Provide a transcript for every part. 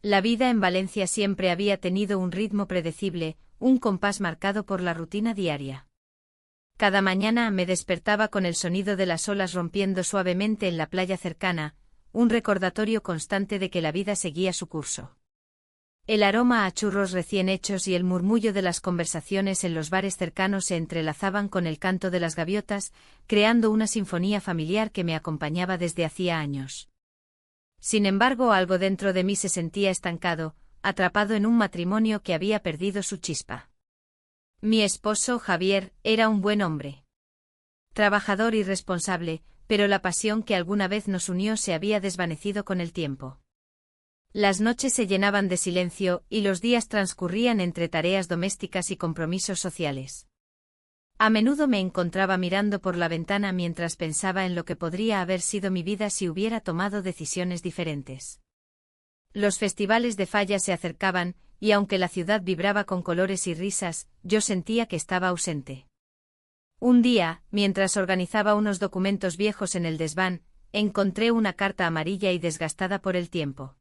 La vida en Valencia siempre había tenido un ritmo predecible, un compás marcado por la rutina diaria. Cada mañana me despertaba con el sonido de las olas rompiendo suavemente en la playa cercana, un recordatorio constante de que la vida seguía su curso. El aroma a churros recién hechos y el murmullo de las conversaciones en los bares cercanos se entrelazaban con el canto de las gaviotas, creando una sinfonía familiar que me acompañaba desde hacía años. Sin embargo, algo dentro de mí se sentía estancado, atrapado en un matrimonio que había perdido su chispa. Mi esposo, Javier, era un buen hombre. Trabajador y responsable, pero la pasión que alguna vez nos unió se había desvanecido con el tiempo. Las noches se llenaban de silencio y los días transcurrían entre tareas domésticas y compromisos sociales. A menudo me encontraba mirando por la ventana mientras pensaba en lo que podría haber sido mi vida si hubiera tomado decisiones diferentes. Los festivales de Falla se acercaban, y aunque la ciudad vibraba con colores y risas, yo sentía que estaba ausente. Un día, mientras organizaba unos documentos viejos en el desván, encontré una carta amarilla y desgastada por el tiempo.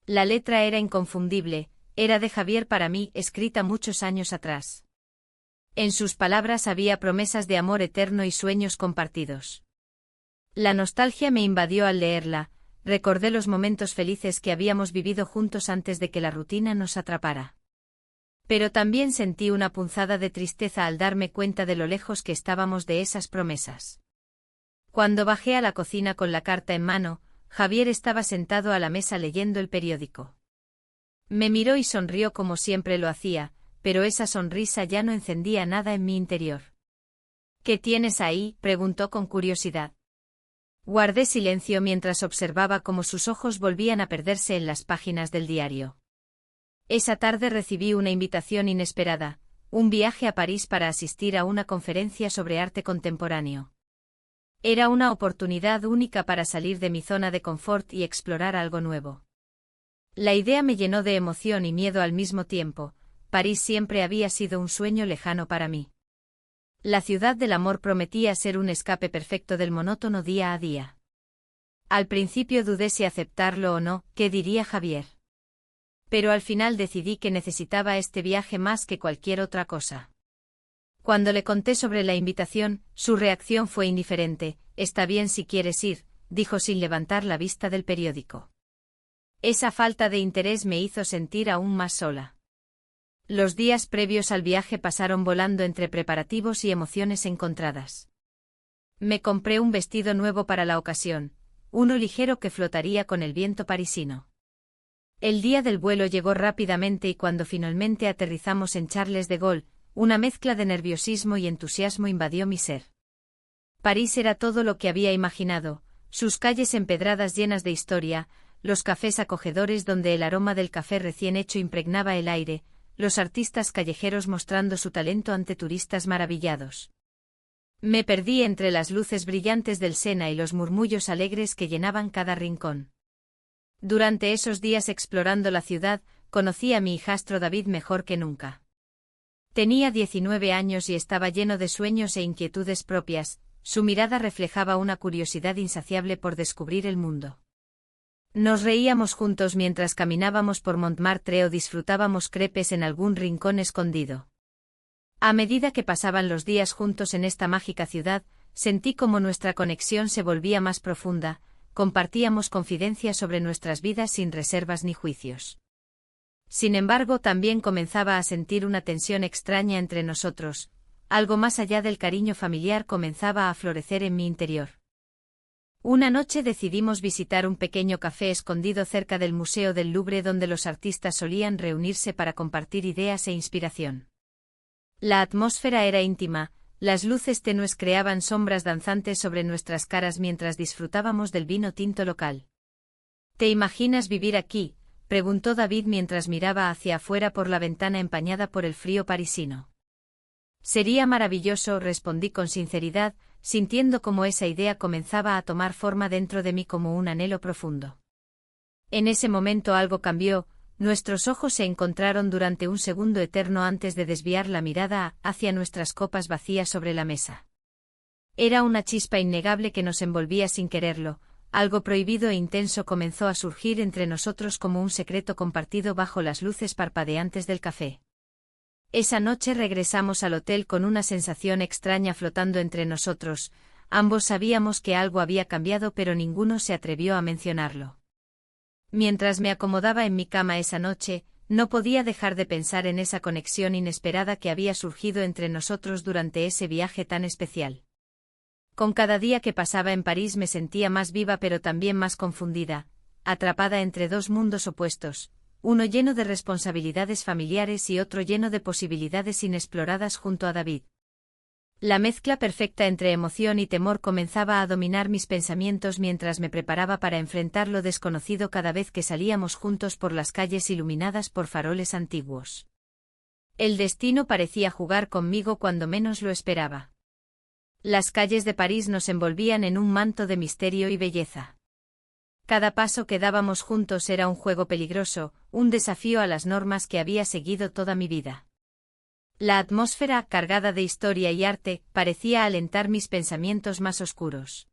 La letra era inconfundible, era de Javier para mí, escrita muchos años atrás. En sus palabras había promesas de amor eterno y sueños compartidos. La nostalgia me invadió al leerla, recordé los momentos felices que habíamos vivido juntos antes de que la rutina nos atrapara. Pero también sentí una punzada de tristeza al darme cuenta de lo lejos que estábamos de esas promesas. Cuando bajé a la cocina con la carta en mano, Javier estaba sentado a la mesa leyendo el periódico. Me miró y sonrió como siempre lo hacía, pero esa sonrisa ya no encendía nada en mi interior. ¿Qué tienes ahí?, preguntó con curiosidad. Guardé silencio mientras observaba cómo sus ojos volvían a perderse en las páginas del diario. Esa tarde recibí una invitación inesperada, un viaje a París para asistir a una conferencia sobre arte contemporáneo. Era una oportunidad única para salir de mi zona de confort y explorar algo nuevo. La idea me llenó de emoción y miedo al mismo tiempo. París siempre había sido un sueño lejano para mí. La ciudad del amor prometía ser un escape perfecto del monótono día a día. Al principio dudé si aceptarlo o no, ¿qué diría Javier? Pero al final decidí que necesitaba este viaje más que cualquier otra cosa. Cuando le conté sobre la invitación, su reacción fue indiferente. «Está bien si quieres ir», dijo sin levantar la vista del periódico. Esa falta de interés me hizo sentir aún más sola. Los días previos al viaje pasaron volando entre preparativos y emociones encontradas. Me compré un vestido nuevo para la ocasión, uno ligero que flotaría con el viento parisino. El día del vuelo llegó rápidamente y cuando finalmente aterrizamos en Charles de Gaulle, una mezcla de nerviosismo y entusiasmo invadió mi ser. París era todo lo que había imaginado, sus calles empedradas llenas de historia, los cafés acogedores donde el aroma del café recién hecho impregnaba el aire, los artistas callejeros mostrando su talento ante turistas maravillados. Me perdí entre las luces brillantes del Sena y los murmullos alegres que llenaban cada rincón. Durante esos días explorando la ciudad, conocí a mi hijastro David mejor que nunca. Tenía 19 años y estaba lleno de sueños e inquietudes propias, su mirada reflejaba una curiosidad insaciable por descubrir el mundo. Nos reíamos juntos mientras caminábamos por Montmartre o disfrutábamos crepes en algún rincón escondido. A medida que pasaban los días juntos en esta mágica ciudad, sentí como nuestra conexión se volvía más profunda, compartíamos confidencias sobre nuestras vidas sin reservas ni juicios. Sin embargo, también comenzaba a sentir una tensión extraña entre nosotros, algo más allá del cariño familiar comenzaba a florecer en mi interior. Una noche decidimos visitar un pequeño café escondido cerca del Museo del Louvre donde los artistas solían reunirse para compartir ideas e inspiración. La atmósfera era íntima, las luces tenues creaban sombras danzantes sobre nuestras caras mientras disfrutábamos del vino tinto local. ¿Te imaginas vivir aquí?, preguntó David mientras miraba hacia afuera por la ventana empañada por el frío parisino. Sería maravilloso, respondí con sinceridad, sintiendo cómo esa idea comenzaba a tomar forma dentro de mí como un anhelo profundo. En ese momento algo cambió, nuestros ojos se encontraron durante un segundo eterno antes de desviar la mirada hacia nuestras copas vacías sobre la mesa. Era una chispa innegable que nos envolvía sin quererlo, Algo prohibido e intenso comenzó a surgir entre nosotros como un secreto compartido bajo las luces parpadeantes del café. Esa noche regresamos al hotel con una sensación extraña flotando entre nosotros. Ambos sabíamos que algo había cambiado, pero ninguno se atrevió a mencionarlo. Mientras me acomodaba en mi cama esa noche, no podía dejar de pensar en esa conexión inesperada que había surgido entre nosotros durante ese viaje tan especial. Con cada día que pasaba en París me sentía más viva pero también más confundida, atrapada entre dos mundos opuestos, uno lleno de responsabilidades familiares y otro lleno de posibilidades inexploradas junto a David. La mezcla perfecta entre emoción y temor comenzaba a dominar mis pensamientos mientras me preparaba para enfrentar lo desconocido cada vez que salíamos juntos por las calles iluminadas por faroles antiguos. El destino parecía jugar conmigo cuando menos lo esperaba. Las calles de París nos envolvían en un manto de misterio y belleza. Cada paso que dábamos juntos era un juego peligroso, un desafío a las normas que había seguido toda mi vida. La atmósfera, cargada de historia y arte, parecía alentar mis pensamientos más oscuros.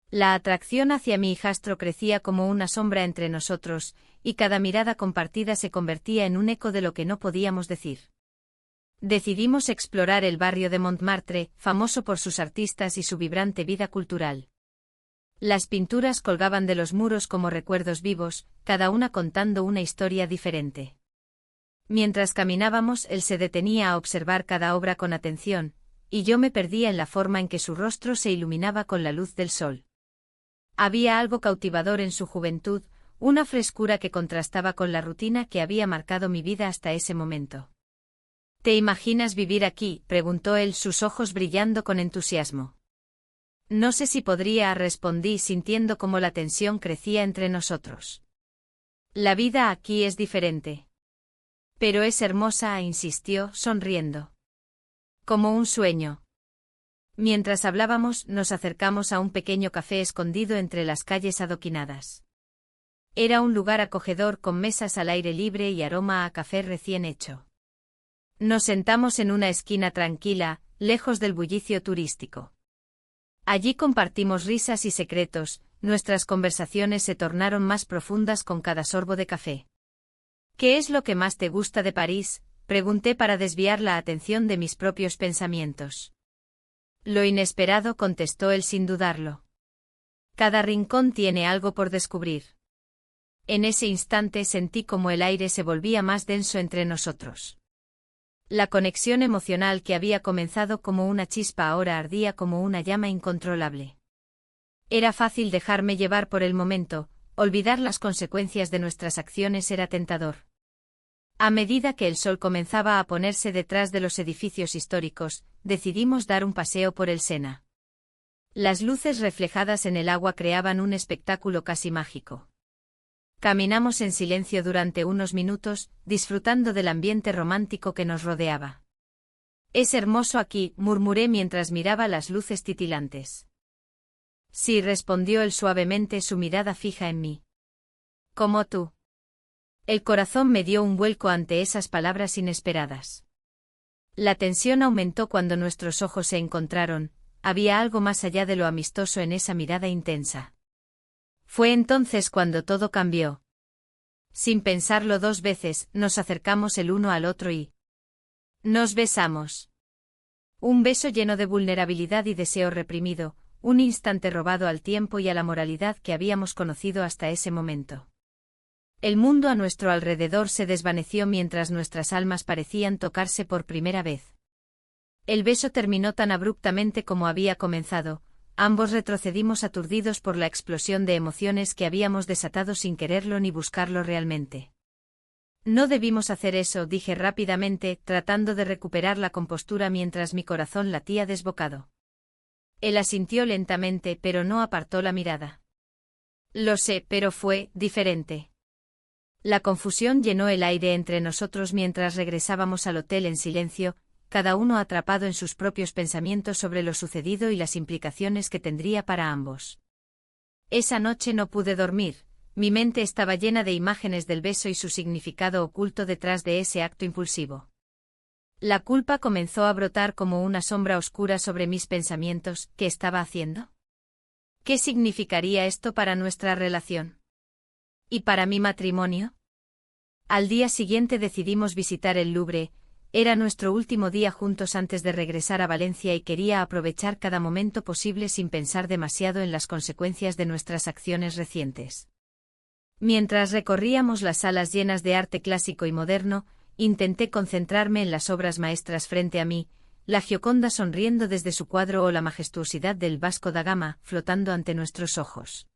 La atracción hacia mi hijastro crecía como una sombra entre nosotros, y cada mirada compartida se convertía en un eco de lo que no podíamos decir. Decidimos explorar el barrio de Montmartre, famoso por sus artistas y su vibrante vida cultural. Las pinturas colgaban de los muros como recuerdos vivos, cada una contando una historia diferente. Mientras caminábamos, él se detenía a observar cada obra con atención, y yo me perdía en la forma en que su rostro se iluminaba con la luz del sol. Había algo cautivador en su juventud, una frescura que contrastaba con la rutina que había marcado mi vida hasta ese momento. ¿Te imaginas vivir aquí?, preguntó él, sus ojos brillando con entusiasmo. No sé si podría, respondí sintiendo cómo la tensión crecía entre nosotros. La vida aquí es diferente. Pero es hermosa, insistió, sonriendo. Como un sueño. Mientras hablábamos, nos acercamos a un pequeño café escondido entre las calles adoquinadas. Era un lugar acogedor con mesas al aire libre y aroma a café recién hecho. Nos sentamos en una esquina tranquila, lejos del bullicio turístico. Allí compartimos risas y secretos, nuestras conversaciones se tornaron más profundas con cada sorbo de café. ¿Qué es lo que más te gusta de París?, pregunté para desviar la atención de mis propios pensamientos. Lo inesperado, contestó él sin dudarlo. Cada rincón tiene algo por descubrir. En ese instante sentí como el aire se volvía más denso entre nosotros. La conexión emocional que había comenzado como una chispa ahora ardía como una llama incontrolable. Era fácil dejarme llevar por el momento, olvidar las consecuencias de nuestras acciones era tentador. A medida que el sol comenzaba a ponerse detrás de los edificios históricos, decidimos dar un paseo por el Sena. Las luces reflejadas en el agua creaban un espectáculo casi mágico. Caminamos en silencio durante unos minutos, disfrutando del ambiente romántico que nos rodeaba. Es hermoso aquí, murmuré mientras miraba las luces titilantes. Sí, respondió él suavemente, su mirada fija en mí. Como tú. El corazón me dio un vuelco ante esas palabras inesperadas. La tensión aumentó cuando nuestros ojos se encontraron, había algo más allá de lo amistoso en esa mirada intensa. Fue entonces cuando todo cambió. Sin pensarlo dos veces, nos acercamos el uno al otro y nos besamos. Un beso lleno de vulnerabilidad y deseo reprimido, un instante robado al tiempo y a la moralidad que habíamos conocido hasta ese momento. El mundo a nuestro alrededor se desvaneció mientras nuestras almas parecían tocarse por primera vez. El beso terminó tan abruptamente como había comenzado. Ambos retrocedimos aturdidos por la explosión de emociones que habíamos desatado sin quererlo ni buscarlo realmente. No debimos hacer eso, dije rápidamente, tratando de recuperar la compostura mientras mi corazón latía desbocado. Él asintió lentamente, pero no apartó la mirada. Lo sé, pero fue diferente. La confusión llenó el aire entre nosotros mientras regresábamos al hotel en silencio, cada uno atrapado en sus propios pensamientos sobre lo sucedido y las implicaciones que tendría para ambos. Esa noche no pude dormir, mi mente estaba llena de imágenes del beso y su significado oculto detrás de ese acto impulsivo. La culpa comenzó a brotar como una sombra oscura sobre mis pensamientos. ¿Qué estaba haciendo? ¿Qué significaría esto para nuestra relación? ¿Y para mi matrimonio? Al día siguiente decidimos visitar el Louvre. Era nuestro último día juntos antes de regresar a Valencia y quería aprovechar cada momento posible sin pensar demasiado en las consecuencias de nuestras acciones recientes. Mientras recorríamos las salas llenas de arte clásico y moderno, intenté concentrarme en las obras maestras frente a mí, la Gioconda sonriendo desde su cuadro o la majestuosidad del Vasco da Gama flotando ante nuestros ojos.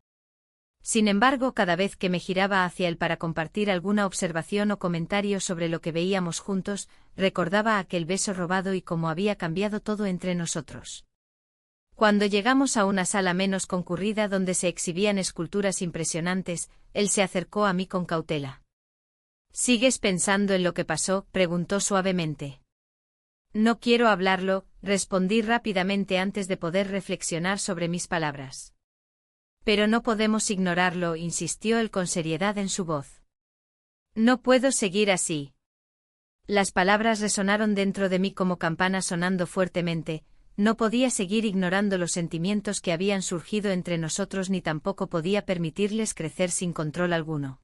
Sin embargo, cada vez que me giraba hacia él para compartir alguna observación o comentario sobre lo que veíamos juntos, recordaba aquel beso robado y cómo había cambiado todo entre nosotros. Cuando llegamos a una sala menos concurrida donde se exhibían esculturas impresionantes, él se acercó a mí con cautela. ¿Sigues pensando en lo que pasó?, preguntó suavemente. No quiero hablarlo, respondí rápidamente antes de poder reflexionar sobre mis palabras. Pero no podemos ignorarlo, insistió él con seriedad en su voz. No puedo seguir así. Las palabras resonaron dentro de mí como campanas sonando fuertemente. No podía seguir ignorando los sentimientos que habían surgido entre nosotros ni tampoco podía permitirles crecer sin control alguno.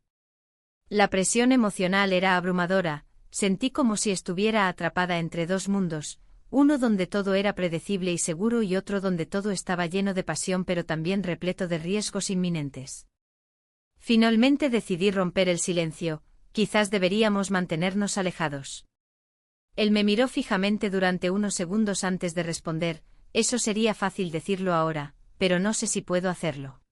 La presión emocional era abrumadora, sentí como si estuviera atrapada entre dos mundos, uno donde todo era predecible y seguro y otro donde todo estaba lleno de pasión pero también repleto de riesgos inminentes. Finalmente decidí romper el silencio, quizás deberíamos mantenernos alejados. Él me miró fijamente durante unos segundos antes de responder, eso sería fácil decirlo ahora, pero no sé si puedo hacerlo.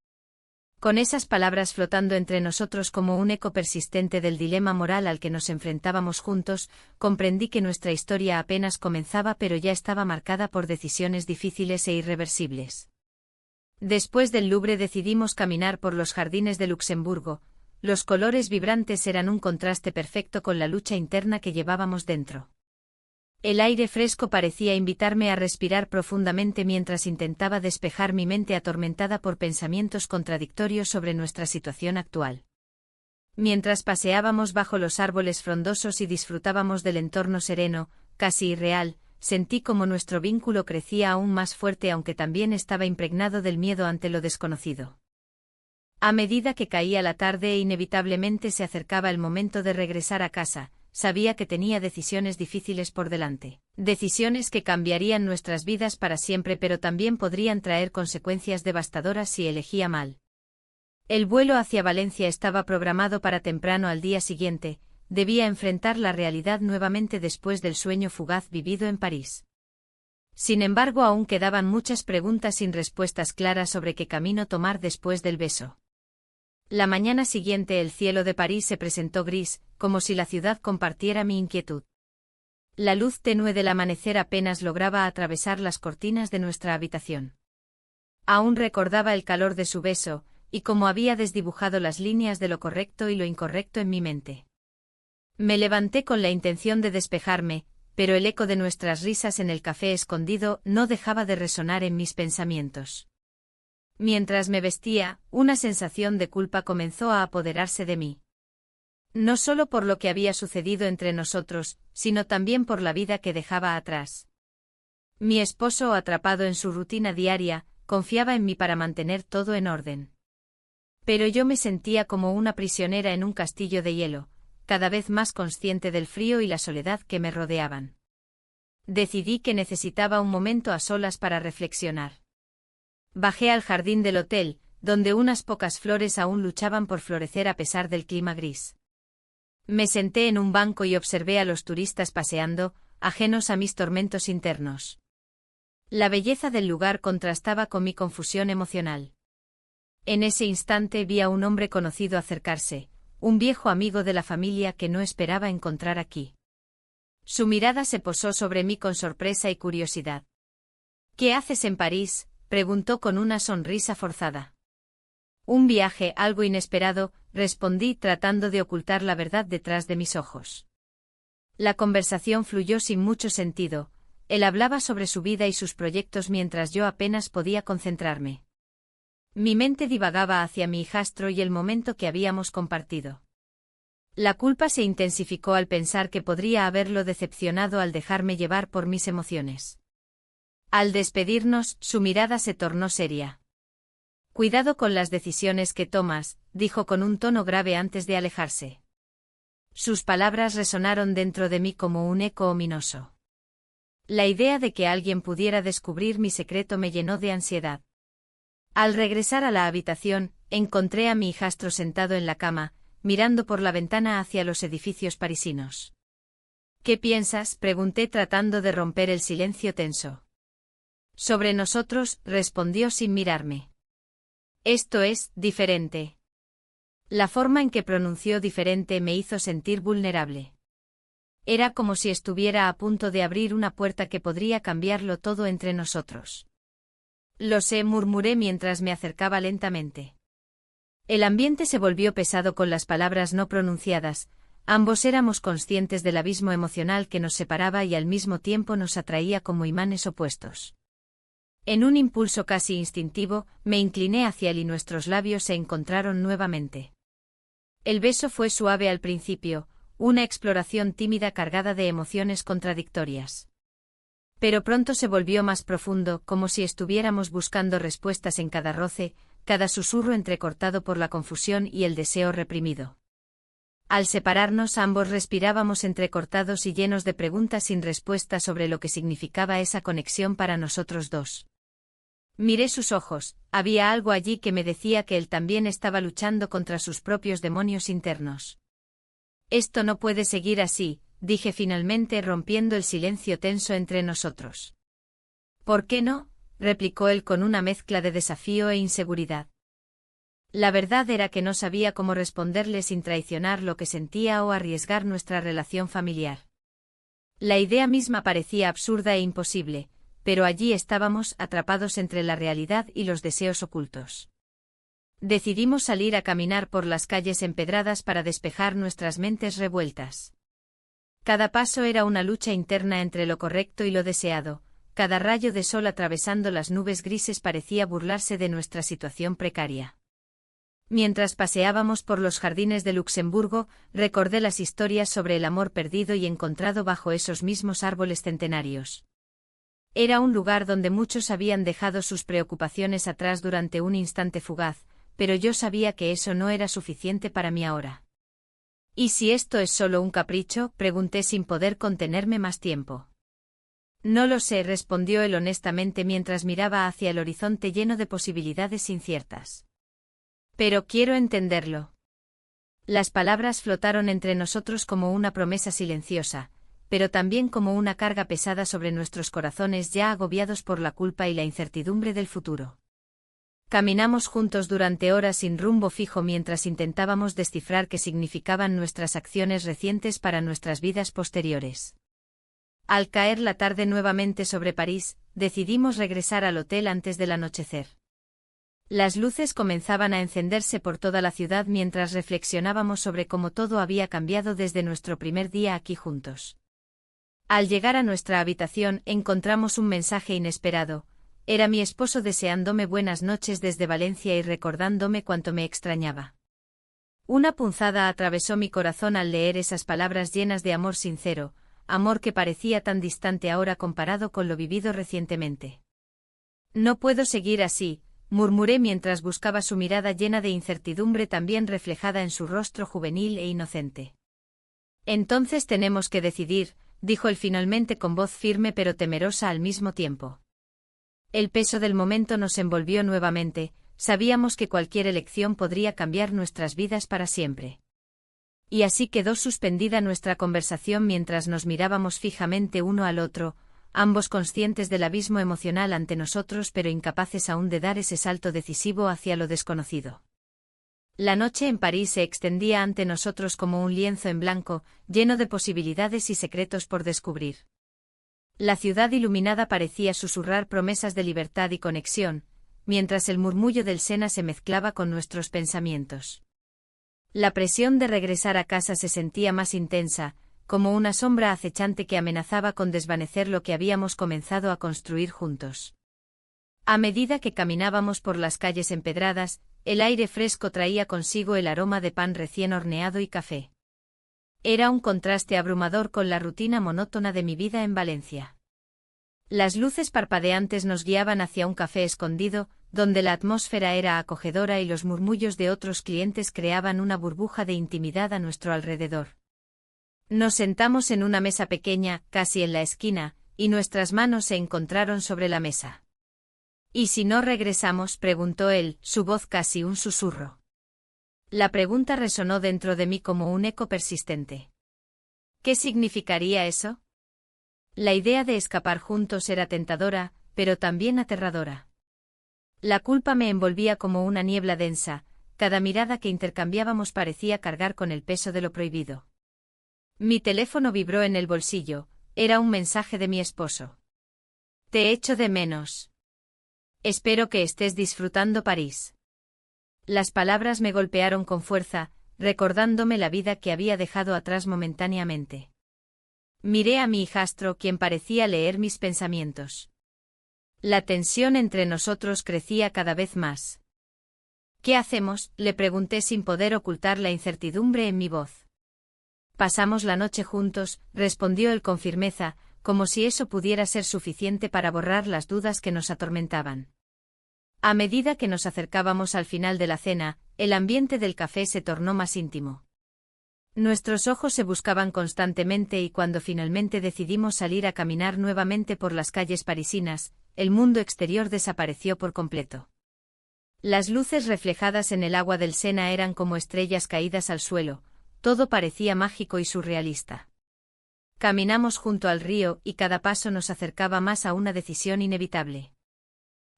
Con esas palabras flotando entre nosotros como un eco persistente del dilema moral al que nos enfrentábamos juntos, comprendí que nuestra historia apenas comenzaba pero ya estaba marcada por decisiones difíciles e irreversibles. Después del Louvre decidimos caminar por los jardines de Luxemburgo. Los colores vibrantes eran un contraste perfecto con la lucha interna que llevábamos dentro. El aire fresco parecía invitarme a respirar profundamente mientras intentaba despejar mi mente atormentada por pensamientos contradictorios sobre nuestra situación actual. Mientras paseábamos bajo los árboles frondosos y disfrutábamos del entorno sereno, casi irreal, sentí como nuestro vínculo crecía aún más fuerte aunque también estaba impregnado del miedo ante lo desconocido. A medida que caía la tarde e inevitablemente se acercaba el momento de regresar a casa, sabía que tenía decisiones difíciles por delante. Decisiones que cambiarían nuestras vidas para siempre pero también podrían traer consecuencias devastadoras si elegía mal. El vuelo hacia Valencia estaba programado para temprano al día siguiente, debía enfrentar la realidad nuevamente después del sueño fugaz vivido en París. Sin embargo, aún quedaban muchas preguntas sin respuestas claras sobre qué camino tomar después del beso. La mañana siguiente el cielo de París se presentó gris, como si la ciudad compartiera mi inquietud. La luz tenue del amanecer apenas lograba atravesar las cortinas de nuestra habitación. Aún recordaba el calor de su beso, y cómo había desdibujado las líneas de lo correcto y lo incorrecto en mi mente. Me levanté con la intención de despejarme, pero el eco de nuestras risas en el café escondido no dejaba de resonar en mis pensamientos. Mientras me vestía, una sensación de culpa comenzó a apoderarse de mí. No solo por lo que había sucedido entre nosotros, sino también por la vida que dejaba atrás. Mi esposo, atrapado en su rutina diaria, confiaba en mí para mantener todo en orden. Pero yo me sentía como una prisionera en un castillo de hielo, cada vez más consciente del frío y la soledad que me rodeaban. Decidí que necesitaba un momento a solas para reflexionar. Bajé al jardín del hotel, donde unas pocas flores aún luchaban por florecer a pesar del clima gris. Me senté en un banco y observé a los turistas paseando, ajenos a mis tormentos internos. La belleza del lugar contrastaba con mi confusión emocional. En ese instante vi a un hombre conocido acercarse, un viejo amigo de la familia que no esperaba encontrar aquí. Su mirada se posó sobre mí con sorpresa y curiosidad. ¿Qué haces en París?, preguntó con una sonrisa forzada. Un viaje, algo inesperado, respondí tratando de ocultar la verdad detrás de mis ojos. La conversación fluyó sin mucho sentido, él hablaba sobre su vida y sus proyectos mientras yo apenas podía concentrarme. Mi mente divagaba hacia mi hijastro y el momento que habíamos compartido. La culpa se intensificó al pensar que podría haberlo decepcionado al dejarme llevar por mis emociones. Al despedirnos, su mirada se tornó seria. Cuidado con las decisiones que tomas, dijo con un tono grave antes de alejarse. Sus palabras resonaron dentro de mí como un eco ominoso. La idea de que alguien pudiera descubrir mi secreto me llenó de ansiedad. Al regresar a la habitación, encontré a mi hijastro sentado en la cama, mirando por la ventana hacia los edificios parisinos. ¿Qué piensas?, pregunté tratando de romper el silencio tenso. Sobre nosotros, respondió sin mirarme. Esto es diferente. La forma en que pronunció diferente me hizo sentir vulnerable. Era como si estuviera a punto de abrir una puerta que podría cambiarlo todo entre nosotros. Lo sé, murmuré mientras me acercaba lentamente. El ambiente se volvió pesado con las palabras no pronunciadas. Ambos éramos conscientes del abismo emocional que nos separaba y al mismo tiempo nos atraía como imanes opuestos. En un impulso casi instintivo, me incliné hacia él y nuestros labios se encontraron nuevamente. El beso fue suave al principio, una exploración tímida cargada de emociones contradictorias. Pero pronto se volvió más profundo, como si estuviéramos buscando respuestas en cada roce, cada susurro entrecortado por la confusión y el deseo reprimido. Al separarnos ambos respirábamos entrecortados y llenos de preguntas sin respuesta sobre lo que significaba esa conexión para nosotros dos. Miré sus ojos, había algo allí que me decía que él también estaba luchando contra sus propios demonios internos. Esto no puede seguir así, dije finalmente rompiendo el silencio tenso entre nosotros. ¿Por qué no?, replicó él con una mezcla de desafío e inseguridad. La verdad era que no sabía cómo responderle sin traicionar lo que sentía o arriesgar nuestra relación familiar. La idea misma parecía absurda e imposible, pero allí estábamos atrapados entre la realidad y los deseos ocultos. Decidimos salir a caminar por las calles empedradas para despejar nuestras mentes revueltas. Cada paso era una lucha interna entre lo correcto y lo deseado, cada rayo de sol atravesando las nubes grises parecía burlarse de nuestra situación precaria. Mientras paseábamos por los jardines de Luxemburgo, recordé las historias sobre el amor perdido y encontrado bajo esos mismos árboles centenarios. Era un lugar donde muchos habían dejado sus preocupaciones atrás durante un instante fugaz, pero yo sabía que eso no era suficiente para mí ahora. ¿Y si esto es solo un capricho?, pregunté sin poder contenerme más tiempo. No lo sé, respondió él honestamente mientras miraba hacia el horizonte lleno de posibilidades inciertas. Pero quiero entenderlo. Las palabras flotaron entre nosotros como una promesa silenciosa, pero también como una carga pesada sobre nuestros corazones ya agobiados por la culpa y la incertidumbre del futuro. Caminamos juntos durante horas sin rumbo fijo mientras intentábamos descifrar qué significaban nuestras acciones recientes para nuestras vidas posteriores. Al caer la tarde nuevamente sobre París, decidimos regresar al hotel antes del anochecer. Las luces comenzaban a encenderse por toda la ciudad mientras reflexionábamos sobre cómo todo había cambiado desde nuestro primer día aquí juntos. Al llegar a nuestra habitación encontramos un mensaje inesperado. Era mi esposo deseándome buenas noches desde Valencia y recordándome cuánto me extrañaba. Una punzada atravesó mi corazón al leer esas palabras llenas de amor sincero, amor que parecía tan distante ahora comparado con lo vivido recientemente. No puedo seguir así, murmuré mientras buscaba su mirada llena de incertidumbre también reflejada en su rostro juvenil e inocente. Entonces tenemos que decidir, dijo él finalmente con voz firme pero temerosa al mismo tiempo. El peso del momento nos envolvió nuevamente, sabíamos que cualquier elección podría cambiar nuestras vidas para siempre. Y así quedó suspendida nuestra conversación mientras nos mirábamos fijamente uno al otro, ambos conscientes del abismo emocional ante nosotros pero incapaces aún de dar ese salto decisivo hacia lo desconocido. La noche en París se extendía ante nosotros como un lienzo en blanco, lleno de posibilidades y secretos por descubrir. La ciudad iluminada parecía susurrar promesas de libertad y conexión, mientras el murmullo del Sena se mezclaba con nuestros pensamientos. La presión de regresar a casa se sentía más intensa, como una sombra acechante que amenazaba con desvanecer lo que habíamos comenzado a construir juntos. A medida que caminábamos por las calles empedradas, el aire fresco traía consigo el aroma de pan recién horneado y café. Era un contraste abrumador con la rutina monótona de mi vida en Valencia. Las luces parpadeantes nos guiaban hacia un café escondido, donde la atmósfera era acogedora y los murmullos de otros clientes creaban una burbuja de intimidad a nuestro alrededor. Nos sentamos en una mesa pequeña, casi en la esquina, y nuestras manos se encontraron sobre la mesa. ¿Y si no regresamos?, preguntó él, su voz casi un susurro. La pregunta resonó dentro de mí como un eco persistente. ¿Qué significaría eso? La idea de escapar juntos era tentadora, pero también aterradora. La culpa me envolvía como una niebla densa, cada mirada que intercambiábamos parecía cargar con el peso de lo prohibido. Mi teléfono vibró en el bolsillo, era un mensaje de mi esposo. Te echo de menos. Espero que estés disfrutando París. Las palabras me golpearon con fuerza, recordándome la vida que había dejado atrás momentáneamente. Miré a mi hijastro, quien parecía leer mis pensamientos. La tensión entre nosotros crecía cada vez más. ¿Qué hacemos?, le pregunté sin poder ocultar la incertidumbre en mi voz. Pasamos la noche juntos, respondió él con firmeza, como si eso pudiera ser suficiente para borrar las dudas que nos atormentaban. A medida que nos acercábamos al final de la cena, el ambiente del café se tornó más íntimo. Nuestros ojos se buscaban constantemente y cuando finalmente decidimos salir a caminar nuevamente por las calles parisinas, el mundo exterior desapareció por completo. Las luces reflejadas en el agua del Sena eran como estrellas caídas al suelo, todo parecía mágico y surrealista. Caminamos junto al río y cada paso nos acercaba más a una decisión inevitable.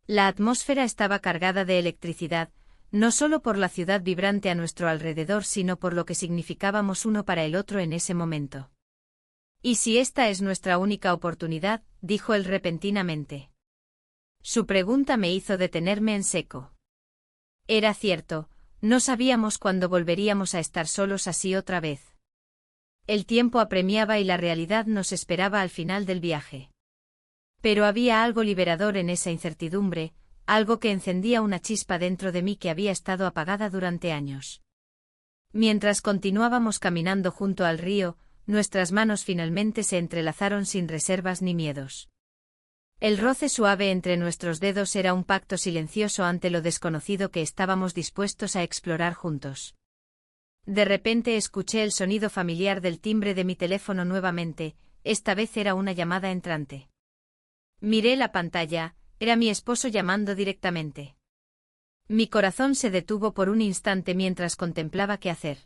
La atmósfera estaba cargada de electricidad, no solo por la ciudad vibrante a nuestro alrededor, sino por lo que significábamos uno para el otro en ese momento. ¿Y si esta es nuestra única oportunidad?, dijo él repentinamente. Su pregunta me hizo detenerme en seco. Era cierto, no sabíamos cuándo volveríamos a estar solos así otra vez. El tiempo apremiaba y la realidad nos esperaba al final del viaje. Pero había algo liberador en esa incertidumbre, algo que encendía una chispa dentro de mí que había estado apagada durante años. Mientras continuábamos caminando junto al río, nuestras manos finalmente se entrelazaron sin reservas ni miedos. El roce suave entre nuestros dedos era un pacto silencioso ante lo desconocido que estábamos dispuestos a explorar juntos. De repente escuché el sonido familiar del timbre de mi teléfono nuevamente, esta vez era una llamada entrante. Miré la pantalla, era mi esposo llamando directamente. Mi corazón se detuvo por un instante mientras contemplaba qué hacer.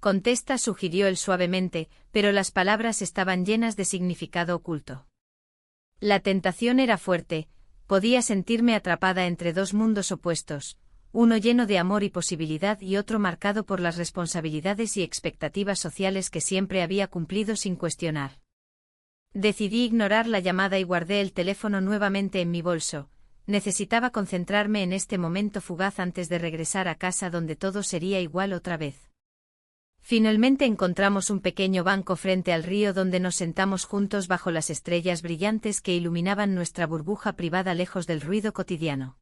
Contesta, sugirió él suavemente, pero las palabras estaban llenas de significado oculto. La tentación era fuerte, podía sentirme atrapada entre dos mundos opuestos, uno lleno de amor y posibilidad y otro marcado por las responsabilidades y expectativas sociales que siempre había cumplido sin cuestionar. Decidí ignorar la llamada y guardé el teléfono nuevamente en mi bolso. Necesitaba concentrarme en este momento fugaz antes de regresar a casa donde todo sería igual otra vez. Finalmente encontramos un pequeño banco frente al río donde nos sentamos juntos bajo las estrellas brillantes que iluminaban nuestra burbuja privada lejos del ruido cotidiano.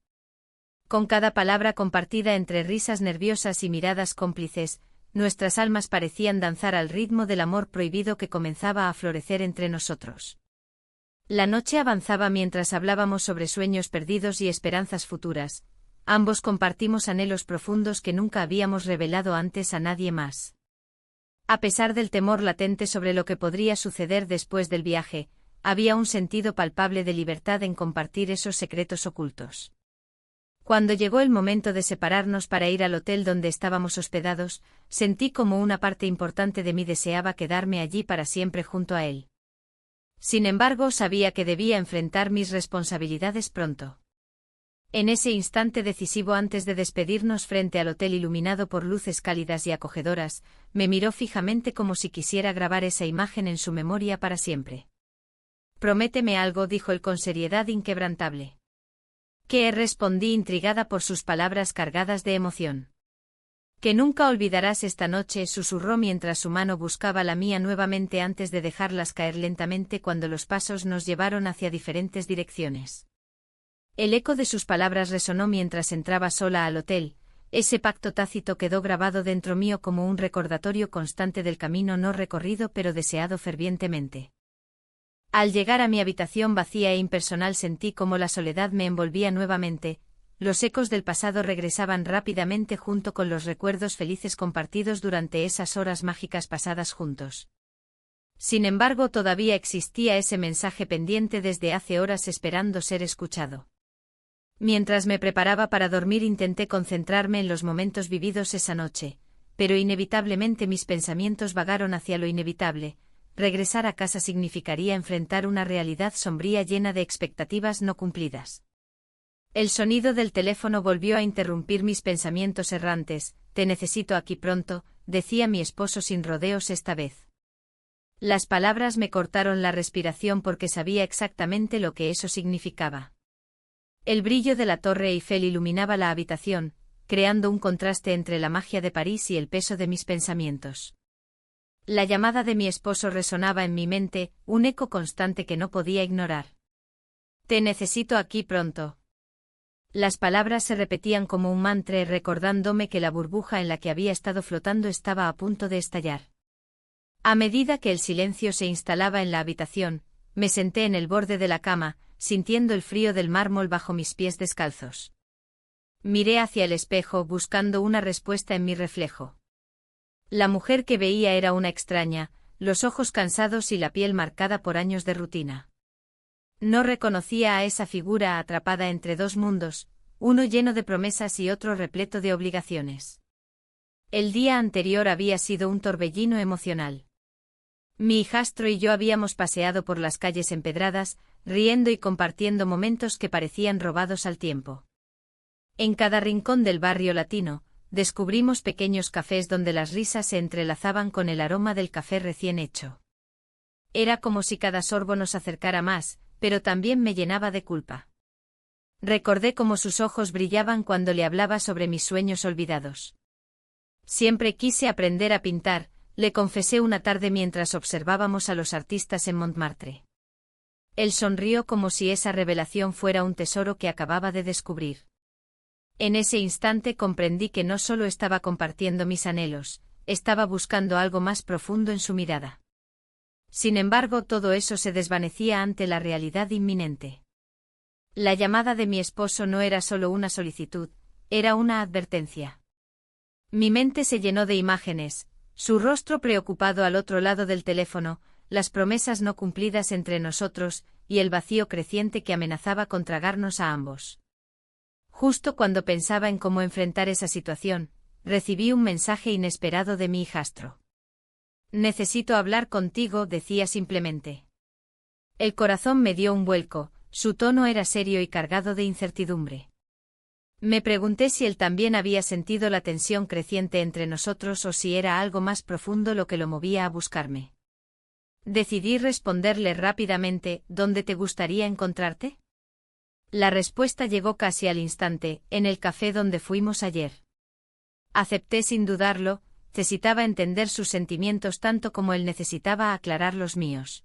Con cada palabra compartida entre risas nerviosas y miradas cómplices, nuestras almas parecían danzar al ritmo del amor prohibido que comenzaba a florecer entre nosotros. La noche avanzaba mientras hablábamos sobre sueños perdidos y esperanzas futuras. Ambos compartimos anhelos profundos que nunca habíamos revelado antes a nadie más. A pesar del temor latente sobre lo que podría suceder después del viaje, había un sentido palpable de libertad en compartir esos secretos ocultos. Cuando llegó el momento de separarnos para ir al hotel donde estábamos hospedados, sentí como una parte importante de mí deseaba quedarme allí para siempre junto a él. Sin embargo, sabía que debía enfrentar mis responsabilidades pronto. En ese instante decisivo antes de despedirnos frente al hotel iluminado por luces cálidas y acogedoras, me miró fijamente como si quisiera grabar esa imagen en su memoria para siempre. «Prométeme algo», dijo él con seriedad inquebrantable. «¿Qué?», respondí intrigada por sus palabras cargadas de emoción. «Que nunca olvidarás esta noche», susurró mientras su mano buscaba la mía nuevamente antes de dejarlas caer lentamente cuando los pasos nos llevaron hacia diferentes direcciones. El eco de sus palabras resonó mientras entraba sola al hotel. Ese pacto tácito quedó grabado dentro mío como un recordatorio constante del camino no recorrido pero deseado fervientemente. Al llegar a mi habitación vacía e impersonal sentí como la soledad me envolvía nuevamente, los ecos del pasado regresaban rápidamente junto con los recuerdos felices compartidos durante esas horas mágicas pasadas juntos. Sin embargo, todavía existía ese mensaje pendiente desde hace horas esperando ser escuchado. Mientras me preparaba para dormir intenté concentrarme en los momentos vividos esa noche, pero inevitablemente mis pensamientos vagaron hacia lo inevitable. Regresar a casa significaría enfrentar una realidad sombría llena de expectativas no cumplidas. El sonido del teléfono volvió a interrumpir mis pensamientos errantes. «Te necesito aquí pronto», decía mi esposo sin rodeos esta vez. Las palabras me cortaron la respiración porque sabía exactamente lo que eso significaba. El brillo de la Torre Eiffel iluminaba la habitación, creando un contraste entre la magia de París y el peso de mis pensamientos. La llamada de mi esposo resonaba en mi mente, un eco constante que no podía ignorar. «Te necesito aquí pronto». Las palabras se repetían como un mantra recordándome que la burbuja en la que había estado flotando estaba a punto de estallar. A medida que el silencio se instalaba en la habitación, me senté en el borde de la cama, sintiendo el frío del mármol bajo mis pies descalzos. Miré hacia el espejo buscando una respuesta en mi reflejo. La mujer que veía era una extraña, los ojos cansados y la piel marcada por años de rutina. No reconocía a esa figura atrapada entre dos mundos, uno lleno de promesas y otro repleto de obligaciones. El día anterior había sido un torbellino emocional. Mi hijastro y yo habíamos paseado por las calles empedradas, riendo y compartiendo momentos que parecían robados al tiempo. En cada rincón del barrio latino, descubrimos pequeños cafés donde las risas se entrelazaban con el aroma del café recién hecho. Era como si cada sorbo nos acercara más, pero también me llenaba de culpa. Recordé cómo sus ojos brillaban cuando le hablaba sobre mis sueños olvidados. Siempre quise aprender a pintar, le confesé una tarde mientras observábamos a los artistas en Montmartre. Él sonrió como si esa revelación fuera un tesoro que acababa de descubrir. En ese instante comprendí que no solo estaba compartiendo mis anhelos, estaba buscando algo más profundo en su mirada. Sin embargo, todo eso se desvanecía ante la realidad inminente. La llamada de mi esposo no era solo una solicitud, era una advertencia. Mi mente se llenó de imágenes, su rostro preocupado al otro lado del teléfono, las promesas no cumplidas entre nosotros, y el vacío creciente que amenazaba con tragarnos a ambos. Justo cuando pensaba en cómo enfrentar esa situación, recibí un mensaje inesperado de mi hijastro. «Necesito hablar contigo», decía simplemente. El corazón me dio un vuelco, su tono era serio y cargado de incertidumbre. Me pregunté si él también había sentido la tensión creciente entre nosotros o si era algo más profundo lo que lo movía a buscarme. Decidí responderle rápidamente: «¿Dónde te gustaría encontrarte?». La respuesta llegó casi al instante: «En el café donde fuimos ayer». Acepté sin dudarlo, necesitaba entender sus sentimientos tanto como él necesitaba aclarar los míos.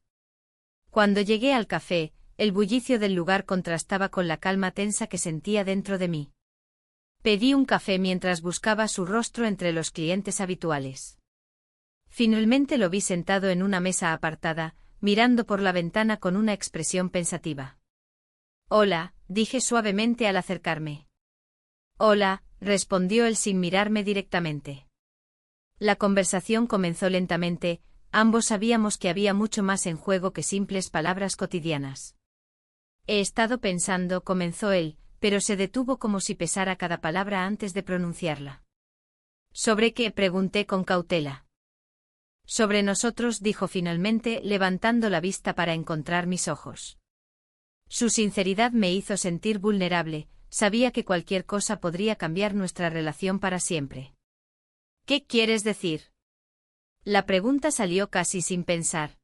Cuando llegué al café, el bullicio del lugar contrastaba con la calma tensa que sentía dentro de mí. Pedí un café mientras buscaba su rostro entre los clientes habituales. Finalmente lo vi sentado en una mesa apartada, mirando por la ventana con una expresión pensativa. «Hola», dije suavemente al acercarme. «Hola», respondió él sin mirarme directamente. La conversación comenzó lentamente, ambos sabíamos que había mucho más en juego que simples palabras cotidianas. «He estado pensando», comenzó él, pero se detuvo como si pesara cada palabra antes de pronunciarla. «¿Sobre qué?», pregunté con cautela. «Sobre nosotros», dijo finalmente, levantando la vista para encontrar mis ojos. Su sinceridad me hizo sentir vulnerable, sabía que cualquier cosa podría cambiar nuestra relación para siempre. «¿Qué quieres decir?». La pregunta salió casi sin pensar.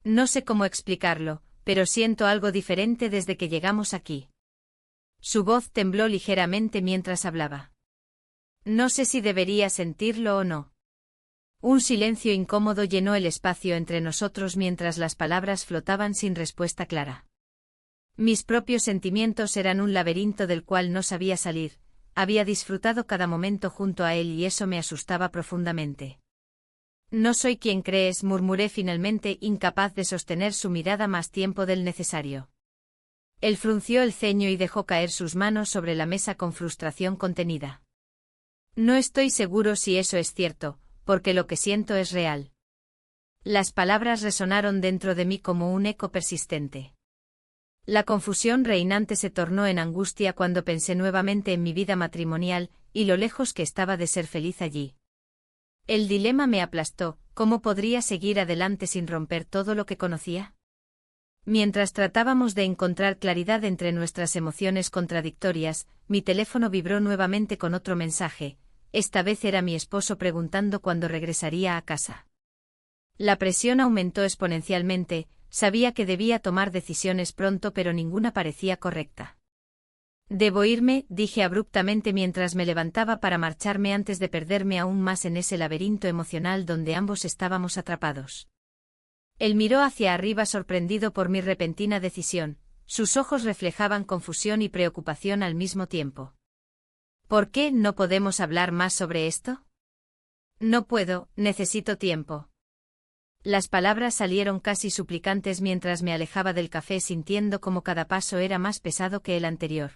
«No sé cómo explicarlo, pero siento algo diferente desde que llegamos aquí». Su voz tembló ligeramente mientras hablaba. «No sé si debería sentirlo o no». Un silencio incómodo llenó el espacio entre nosotros mientras las palabras flotaban sin respuesta clara. Mis propios sentimientos eran un laberinto del cual no sabía salir. Había disfrutado cada momento junto a él y eso me asustaba profundamente. «No soy quien crees», murmuré finalmente, incapaz de sostener su mirada más tiempo del necesario. Él frunció el ceño y dejó caer sus manos sobre la mesa con frustración contenida. No estoy seguro si eso es cierto, porque lo que siento es real. Las palabras resonaron dentro de mí como un eco persistente. La confusión reinante se tornó en angustia cuando pensé nuevamente en mi vida matrimonial y lo lejos que estaba de ser feliz allí. El dilema me aplastó. ¿Cómo podría seguir adelante sin romper todo lo que conocía? Mientras tratábamos de encontrar claridad entre nuestras emociones contradictorias, mi teléfono vibró nuevamente con otro mensaje. Esta vez era mi esposo preguntando cuándo regresaría a casa. La presión aumentó exponencialmente. Sabía que debía tomar decisiones pronto, pero ninguna parecía correcta. Debo irme, dije abruptamente mientras me levantaba para marcharme antes de perderme aún más en ese laberinto emocional donde ambos estábamos atrapados. Él miró hacia arriba sorprendido por mi repentina decisión. Sus ojos reflejaban confusión y preocupación al mismo tiempo. ¿Por qué no podemos hablar más sobre esto? No puedo, necesito tiempo. Las palabras salieron casi suplicantes mientras me alejaba del café sintiendo como cada paso era más pesado que el anterior.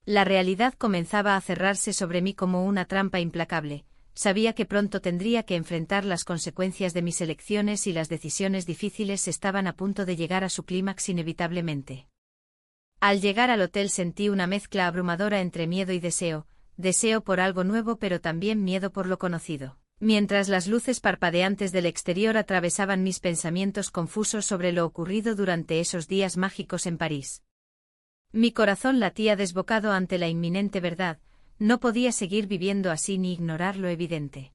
La realidad comenzaba a cerrarse sobre mí como una trampa implacable. Sabía que pronto tendría que enfrentar las consecuencias de mis elecciones y las decisiones difíciles estaban a punto de llegar a su clímax inevitablemente. Al llegar al hotel sentí una mezcla abrumadora entre miedo y deseo por algo nuevo pero también miedo por lo conocido. Mientras las luces parpadeantes del exterior atravesaban mis pensamientos confusos sobre lo ocurrido durante esos días mágicos en París. Mi corazón latía desbocado ante la inminente verdad, no podía seguir viviendo así ni ignorar lo evidente.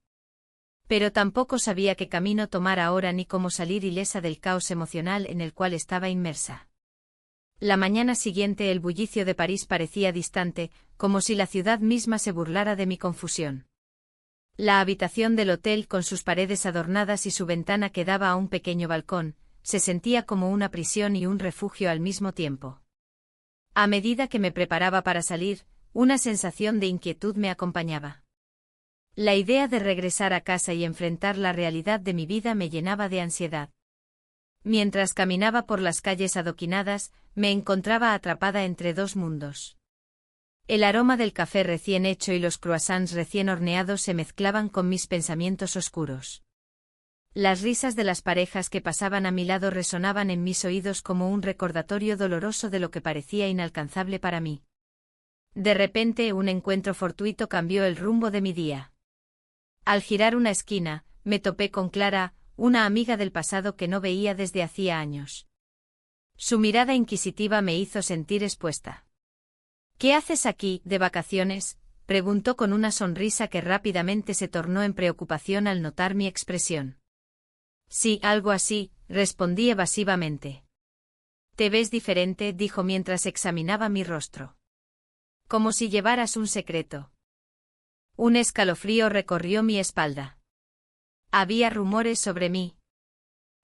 Pero tampoco sabía qué camino tomar ahora ni cómo salir ilesa del caos emocional en el cual estaba inmersa. La mañana siguiente el bullicio de París parecía distante, como si la ciudad misma se burlara de mi confusión. La habitación del hotel con sus paredes adornadas y su ventana que daba a un pequeño balcón, se sentía como una prisión y un refugio al mismo tiempo. A medida que me preparaba para salir, una sensación de inquietud me acompañaba. La idea de regresar a casa y enfrentar la realidad de mi vida me llenaba de ansiedad. Mientras caminaba por las calles adoquinadas, me encontraba atrapada entre dos mundos. El aroma del café recién hecho y los croissants recién horneados se mezclaban con mis pensamientos oscuros. Las risas de las parejas que pasaban a mi lado resonaban en mis oídos como un recordatorio doloroso de lo que parecía inalcanzable para mí. De repente un encuentro fortuito cambió el rumbo de mi día. Al girar una esquina, me topé con Clara, una amiga del pasado que no veía desde hacía años. Su mirada inquisitiva me hizo sentir expuesta. ¿Qué haces aquí, de vacaciones?, preguntó con una sonrisa que rápidamente se tornó en preocupación al notar mi expresión. Sí, algo así, respondí evasivamente. Te ves diferente, dijo mientras examinaba mi rostro. Como si llevaras un secreto. Un escalofrío recorrió mi espalda. Había rumores sobre mí.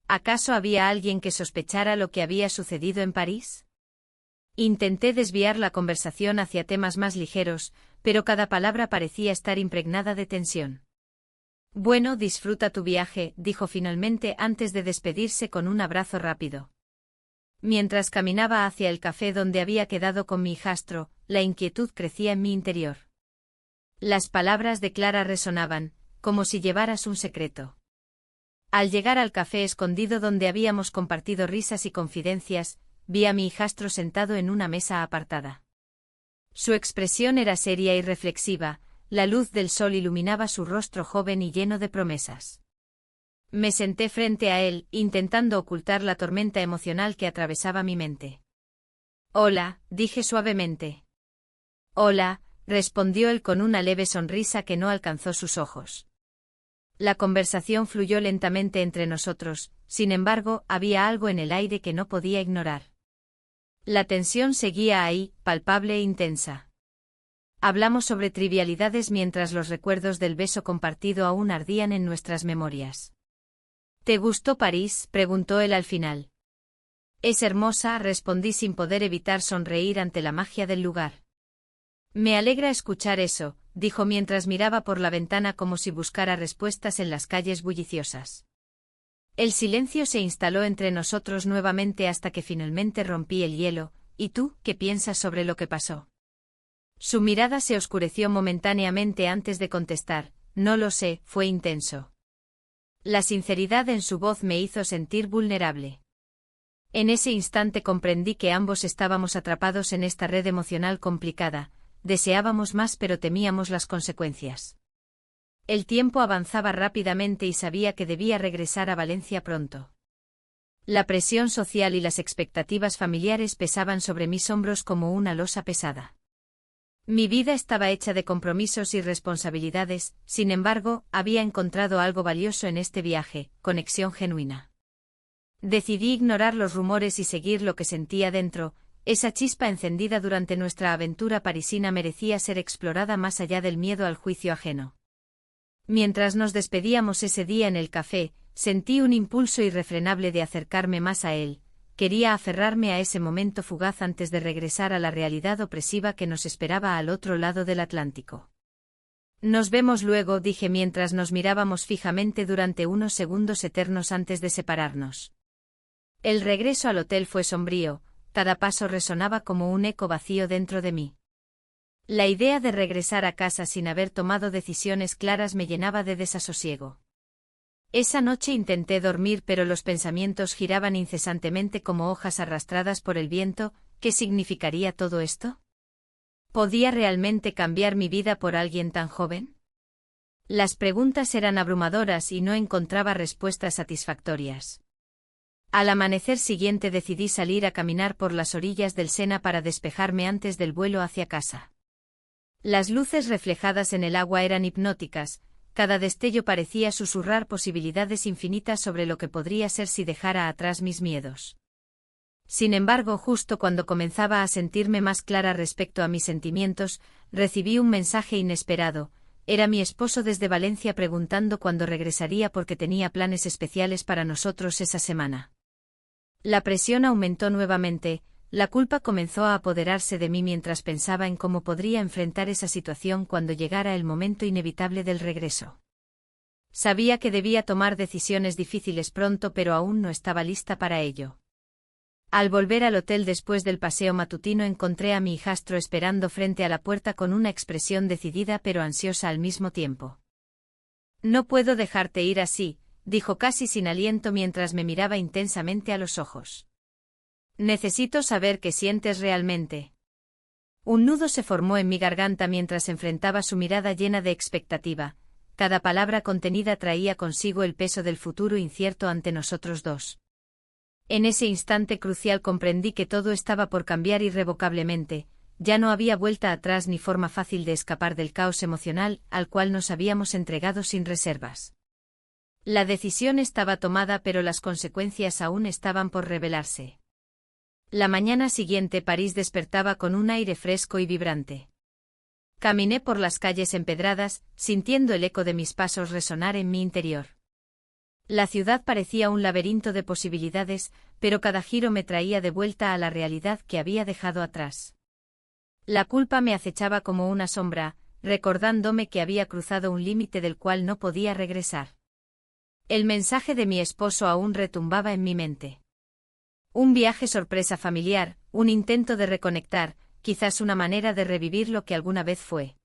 ¿Acaso había alguien que sospechara lo que había sucedido en París? Intenté desviar la conversación hacia temas más ligeros, pero cada palabra parecía estar impregnada de tensión. Bueno, disfruta tu viaje, dijo finalmente antes de despedirse con un abrazo rápido. Mientras caminaba hacia el café donde había quedado con mi hijastro, la inquietud crecía en mi interior. Las palabras de Clara resonaban, como si llevaras un secreto. Al llegar al café escondido donde habíamos compartido risas y confidencias, vi a mi hijastro sentado en una mesa apartada. Su expresión era seria y reflexiva, la luz del sol iluminaba su rostro joven y lleno de promesas. Me senté frente a él, intentando ocultar la tormenta emocional que atravesaba mi mente. Hola, dije suavemente. Hola, respondió él con una leve sonrisa que no alcanzó sus ojos. La conversación fluyó lentamente entre nosotros, sin embargo, había algo en el aire que no podía ignorar. La tensión seguía ahí, palpable e intensa. Hablamos sobre trivialidades mientras los recuerdos del beso compartido aún ardían en nuestras memorias. ¿Te gustó París?, preguntó él al final. Es hermosa, respondí sin poder evitar sonreír ante la magia del lugar. Me alegra escuchar eso, dijo mientras miraba por la ventana como si buscara respuestas en las calles bulliciosas. El silencio se instaló entre nosotros nuevamente hasta que finalmente rompí el hielo, ¿y tú, qué piensas sobre lo que pasó? Su mirada se oscureció momentáneamente antes de contestar. No lo sé, fue intenso. La sinceridad en su voz me hizo sentir vulnerable. En ese instante comprendí que ambos estábamos atrapados en esta red emocional complicada, deseábamos más pero temíamos las consecuencias. El tiempo avanzaba rápidamente y sabía que debía regresar a Valencia pronto. La presión social y las expectativas familiares pesaban sobre mis hombros como una losa pesada. Mi vida estaba hecha de compromisos y responsabilidades, sin embargo, había encontrado algo valioso en este viaje, conexión genuina. Decidí ignorar los rumores y seguir lo que sentía dentro. Esa chispa encendida durante nuestra aventura parisina merecía ser explorada más allá del miedo al juicio ajeno. Mientras nos despedíamos ese día en el café, sentí un impulso irrefrenable de acercarme más a él. Quería aferrarme a ese momento fugaz antes de regresar a la realidad opresiva que nos esperaba al otro lado del Atlántico. Nos vemos luego, dije mientras nos mirábamos fijamente durante unos segundos eternos antes de separarnos. El regreso al hotel fue sombrío, cada paso resonaba como un eco vacío dentro de mí. La idea de regresar a casa sin haber tomado decisiones claras me llenaba de desasosiego. Esa noche intenté dormir pero los pensamientos giraban incesantemente como hojas arrastradas por el viento. ¿Qué significaría todo esto? ¿Podía realmente cambiar mi vida por alguien tan joven? Las preguntas eran abrumadoras y no encontraba respuestas satisfactorias. Al amanecer siguiente decidí salir a caminar por las orillas del Sena para despejarme antes del vuelo hacia casa. Las luces reflejadas en el agua eran hipnóticas. Cada destello parecía susurrar posibilidades infinitas sobre lo que podría ser si dejara atrás mis miedos. Sin embargo, justo cuando comenzaba a sentirme más clara respecto a mis sentimientos, recibí un mensaje inesperado. Era mi esposo desde Valencia preguntando cuándo regresaría porque tenía planes especiales para nosotros esa semana. La presión aumentó nuevamente. La culpa comenzó a apoderarse de mí mientras pensaba en cómo podría enfrentar esa situación cuando llegara el momento inevitable del regreso. Sabía que debía tomar decisiones difíciles pronto, pero aún no estaba lista para ello. Al volver al hotel después del paseo matutino encontré a mi hijastro esperando frente a la puerta con una expresión decidida pero ansiosa al mismo tiempo. «No puedo dejarte ir así», dijo casi sin aliento mientras me miraba intensamente a los ojos. «Necesito saber qué sientes realmente». Un nudo se formó en mi garganta mientras enfrentaba su mirada llena de expectativa. Cada palabra contenida traía consigo el peso del futuro incierto ante nosotros dos. En ese instante crucial comprendí que todo estaba por cambiar irrevocablemente. Ya no había vuelta atrás ni forma fácil de escapar del caos emocional al cual nos habíamos entregado sin reservas. La decisión estaba tomada, pero las consecuencias aún estaban por revelarse. La mañana siguiente París despertaba con un aire fresco y vibrante. Caminé por las calles empedradas, sintiendo el eco de mis pasos resonar en mi interior. La ciudad parecía un laberinto de posibilidades, pero cada giro me traía de vuelta a la realidad que había dejado atrás. La culpa me acechaba como una sombra, recordándome que había cruzado un límite del cual no podía regresar. El mensaje de mi esposo aún retumbaba en mi mente. Un viaje sorpresa familiar, un intento de reconectar, quizás una manera de revivir lo que alguna vez fue.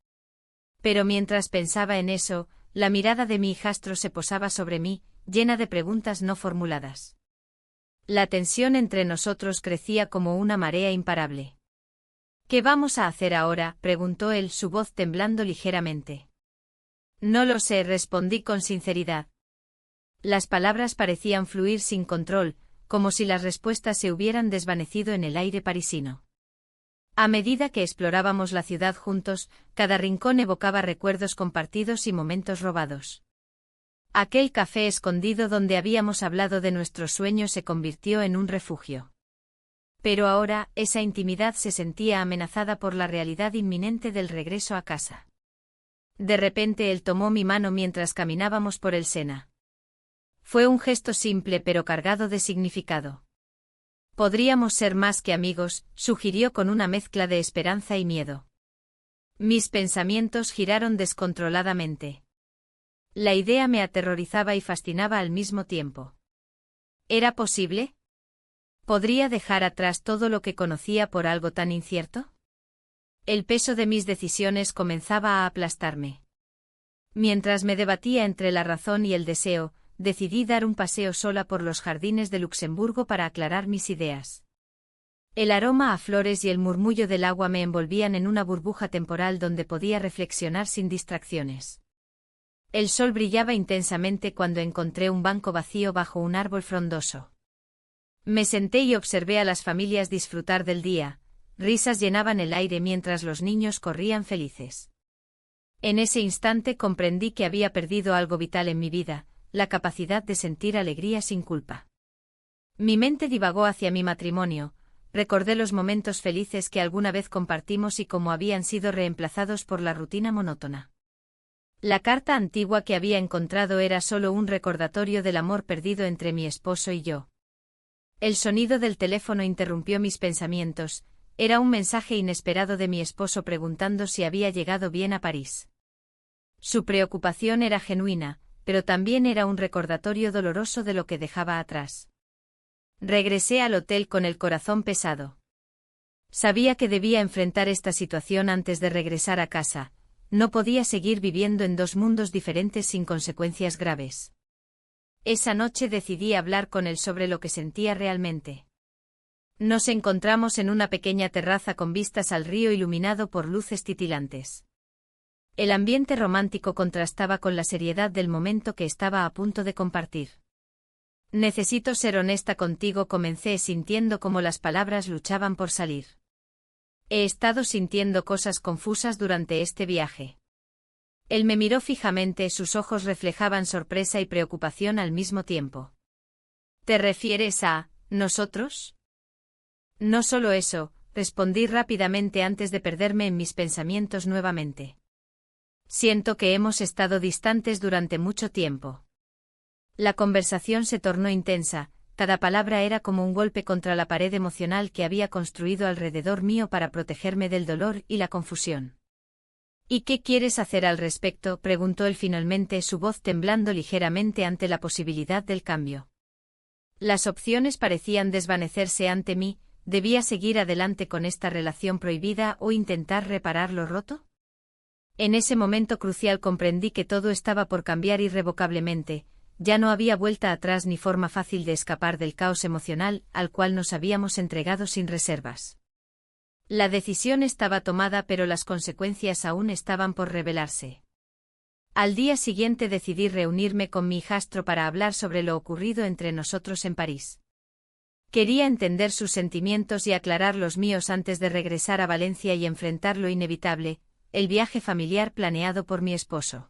Pero mientras pensaba en eso, la mirada de mi hijastro se posaba sobre mí, llena de preguntas no formuladas. La tensión entre nosotros crecía como una marea imparable. «¿Qué vamos a hacer ahora?», preguntó él, su voz temblando ligeramente. «No lo sé», respondí con sinceridad. Las palabras parecían fluir sin control, como si las respuestas se hubieran desvanecido en el aire parisino. A medida que explorábamos la ciudad juntos, cada rincón evocaba recuerdos compartidos y momentos robados. Aquel café escondido donde habíamos hablado de nuestros sueños se convirtió en un refugio. Pero ahora, esa intimidad se sentía amenazada por la realidad inminente del regreso a casa. De repente él tomó mi mano mientras caminábamos por el Sena. Fue un gesto simple pero cargado de significado. «Podríamos ser más que amigos», sugirió con una mezcla de esperanza y miedo. Mis pensamientos giraron descontroladamente. La idea me aterrorizaba y fascinaba al mismo tiempo. ¿Era posible? ¿Podría dejar atrás todo lo que conocía por algo tan incierto? El peso de mis decisiones comenzaba a aplastarme. Mientras me debatía entre la razón y el deseo, decidí dar un paseo sola por los jardines de Luxemburgo para aclarar mis ideas. El aroma a flores y el murmullo del agua me envolvían en una burbuja temporal donde podía reflexionar sin distracciones. El sol brillaba intensamente cuando encontré un banco vacío bajo un árbol frondoso. Me senté y observé a las familias disfrutar del día. Risas llenaban el aire mientras los niños corrían felices. En ese instante comprendí que había perdido algo vital en mi vida, la capacidad de sentir alegría sin culpa. Mi mente divagó hacia mi matrimonio, recordé los momentos felices que alguna vez compartimos y cómo habían sido reemplazados por la rutina monótona. La carta antigua que había encontrado era solo un recordatorio del amor perdido entre mi esposo y yo. El sonido del teléfono interrumpió mis pensamientos. Era un mensaje inesperado de mi esposo preguntando si había llegado bien a París. Su preocupación era genuina, pero también era un recordatorio doloroso de lo que dejaba atrás. Regresé al hotel con el corazón pesado. Sabía que debía enfrentar esta situación antes de regresar a casa. No podía seguir viviendo en dos mundos diferentes sin consecuencias graves. Esa noche decidí hablar con él sobre lo que sentía realmente. Nos encontramos en una pequeña terraza con vistas al río iluminado por luces titilantes. El ambiente romántico contrastaba con la seriedad del momento que estaba a punto de compartir. Necesito ser honesta contigo, comencé sintiendo como las palabras luchaban por salir. He estado sintiendo cosas confusas durante este viaje. Él me miró fijamente, sus ojos reflejaban sorpresa y preocupación al mismo tiempo. ¿Te refieres a nosotros? No solo eso, respondí rápidamente antes de perderme en mis pensamientos nuevamente. Siento que hemos estado distantes durante mucho tiempo. La conversación se tornó intensa, cada palabra era como un golpe contra la pared emocional que había construido alrededor mío para protegerme del dolor y la confusión. ¿Y qué quieres hacer al respecto?, preguntó él finalmente, su voz temblando ligeramente ante la posibilidad del cambio. Las opciones parecían desvanecerse ante mí. ¿Debía seguir adelante con esta relación prohibida o intentar reparar lo roto? En ese momento crucial comprendí que todo estaba por cambiar irrevocablemente. Ya no había vuelta atrás ni forma fácil de escapar del caos emocional al cual nos habíamos entregado sin reservas. La decisión estaba tomada, pero las consecuencias aún estaban por revelarse. Al día siguiente decidí reunirme con mi hijastro para hablar sobre lo ocurrido entre nosotros en París. Quería entender sus sentimientos y aclarar los míos antes de regresar a Valencia y enfrentar lo inevitable, el viaje familiar planeado por mi esposo.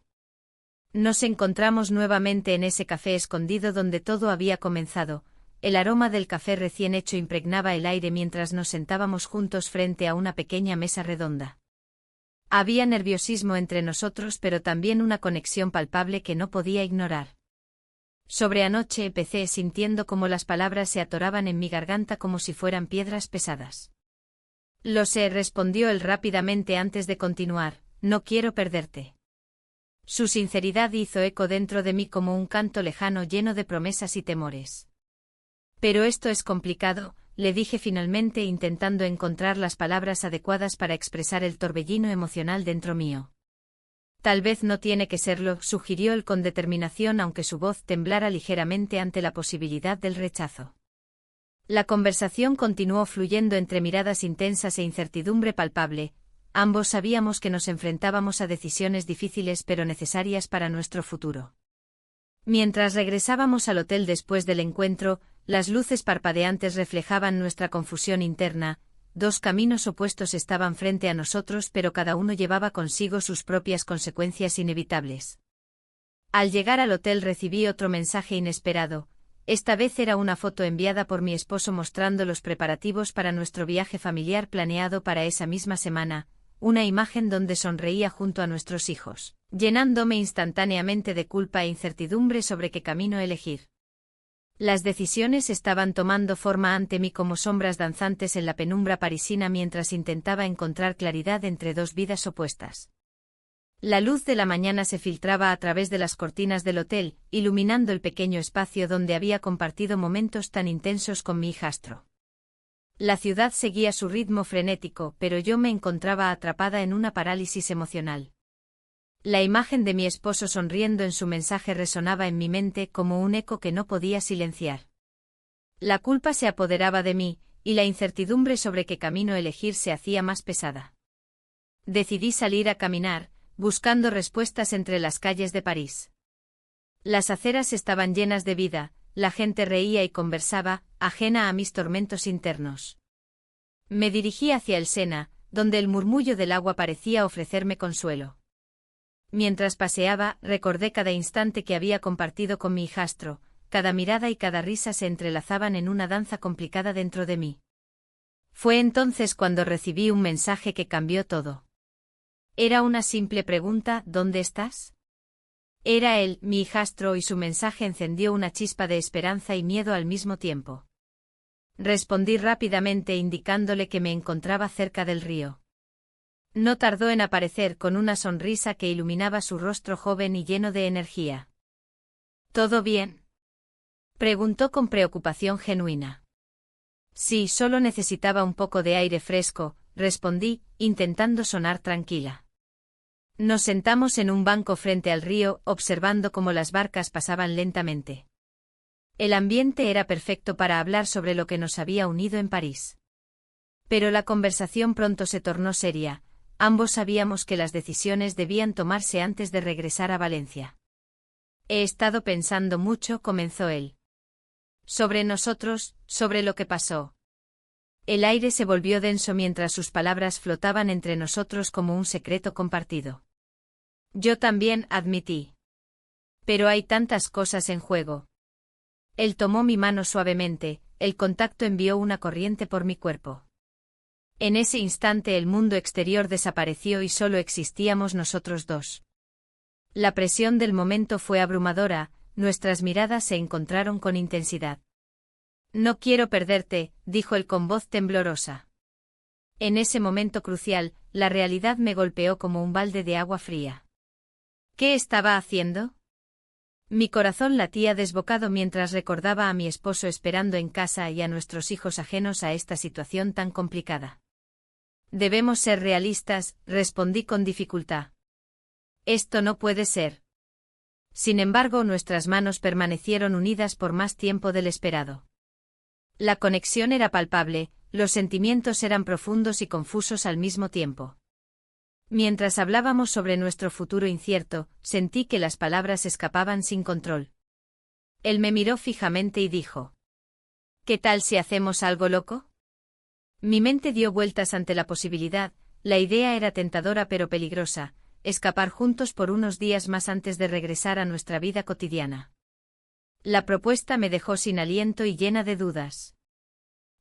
Nos encontramos nuevamente en ese café escondido donde todo había comenzado. El aroma del café recién hecho impregnaba el aire mientras nos sentábamos juntos frente a una pequeña mesa redonda. Había nerviosismo entre nosotros, pero también una conexión palpable que no podía ignorar. Sobre anoche empecé sintiendo como las palabras se atoraban en mi garganta como si fueran piedras pesadas. Lo sé, respondió él rápidamente antes de continuar, no quiero perderte. Su sinceridad hizo eco dentro de mí como un canto lejano lleno de promesas y temores. Pero esto es complicado, le dije finalmente intentando encontrar las palabras adecuadas para expresar el torbellino emocional dentro mío. Tal vez no tiene que serlo, sugirió él con determinación aunque su voz temblara ligeramente ante la posibilidad del rechazo. La conversación continuó fluyendo entre miradas intensas e incertidumbre palpable. Ambos sabíamos que nos enfrentábamos a decisiones difíciles pero necesarias para nuestro futuro. Mientras regresábamos al hotel después del encuentro, las luces parpadeantes reflejaban nuestra confusión interna. Dos caminos opuestos estaban frente a nosotros, pero cada uno llevaba consigo sus propias consecuencias inevitables. Al llegar al hotel recibí otro mensaje inesperado. Esta vez era una foto enviada por mi esposo mostrando los preparativos para nuestro viaje familiar planeado para esa misma semana, una imagen donde sonreía junto a nuestros hijos, llenándome instantáneamente de culpa e incertidumbre sobre qué camino elegir. Las decisiones estaban tomando forma ante mí como sombras danzantes en la penumbra parisina mientras intentaba encontrar claridad entre dos vidas opuestas. La luz de la mañana se filtraba a través de las cortinas del hotel, iluminando el pequeño espacio donde había compartido momentos tan intensos con mi hijastro. La ciudad seguía su ritmo frenético, pero yo me encontraba atrapada en una parálisis emocional. La imagen de mi esposo sonriendo en su mensaje resonaba en mi mente como un eco que no podía silenciar. La culpa se apoderaba de mí, y la incertidumbre sobre qué camino elegir se hacía más pesada. Decidí salir a caminar, buscando respuestas entre las calles de París. Las aceras estaban llenas de vida, la gente reía y conversaba, ajena a mis tormentos internos. Me dirigí hacia el Sena, donde el murmullo del agua parecía ofrecerme consuelo. Mientras paseaba, recordé cada instante que había compartido con mi hijastro, cada mirada y cada risa se entrelazaban en una danza complicada dentro de mí. Fue entonces cuando recibí un mensaje que cambió todo. Era una simple pregunta: ¿dónde estás? Era él, mi hijastro, y su mensaje encendió una chispa de esperanza y miedo al mismo tiempo. Respondí rápidamente indicándole que me encontraba cerca del río. No tardó en aparecer con una sonrisa que iluminaba su rostro joven y lleno de energía. ¿Todo bien?, preguntó con preocupación genuina. Sí, solo necesitaba un poco de aire fresco, respondí, intentando sonar tranquila. Nos sentamos en un banco frente al río, observando cómo las barcas pasaban lentamente. El ambiente era perfecto para hablar sobre lo que nos había unido en París. Pero la conversación pronto se tornó seria. Ambos sabíamos que las decisiones debían tomarse antes de regresar a Valencia. He estado pensando mucho, comenzó él. Sobre nosotros, sobre lo que pasó. El aire se volvió denso mientras sus palabras flotaban entre nosotros como un secreto compartido. Yo también, admití. Pero hay tantas cosas en juego. Él tomó mi mano suavemente, el contacto envió una corriente por mi cuerpo. En ese instante el mundo exterior desapareció y solo existíamos nosotros dos. La presión del momento fue abrumadora, nuestras miradas se encontraron con intensidad. No quiero perderte, dijo él con voz temblorosa. En ese momento crucial, la realidad me golpeó como un balde de agua fría. ¿Qué estaba haciendo? Mi corazón latía desbocado mientras recordaba a mi esposo esperando en casa y a nuestros hijos ajenos a esta situación tan complicada. Debemos ser realistas, respondí con dificultad. Esto no puede ser. Sin embargo, nuestras manos permanecieron unidas por más tiempo del esperado. La conexión era palpable, los sentimientos eran profundos y confusos al mismo tiempo. Mientras hablábamos sobre nuestro futuro incierto, sentí que las palabras escapaban sin control. Él me miró fijamente y dijo: ¿Qué tal si hacemos algo loco? Mi mente dio vueltas ante la posibilidad, la idea era tentadora pero peligrosa, escapar juntos por unos días más antes de regresar a nuestra vida cotidiana. La propuesta me dejó sin aliento y llena de dudas.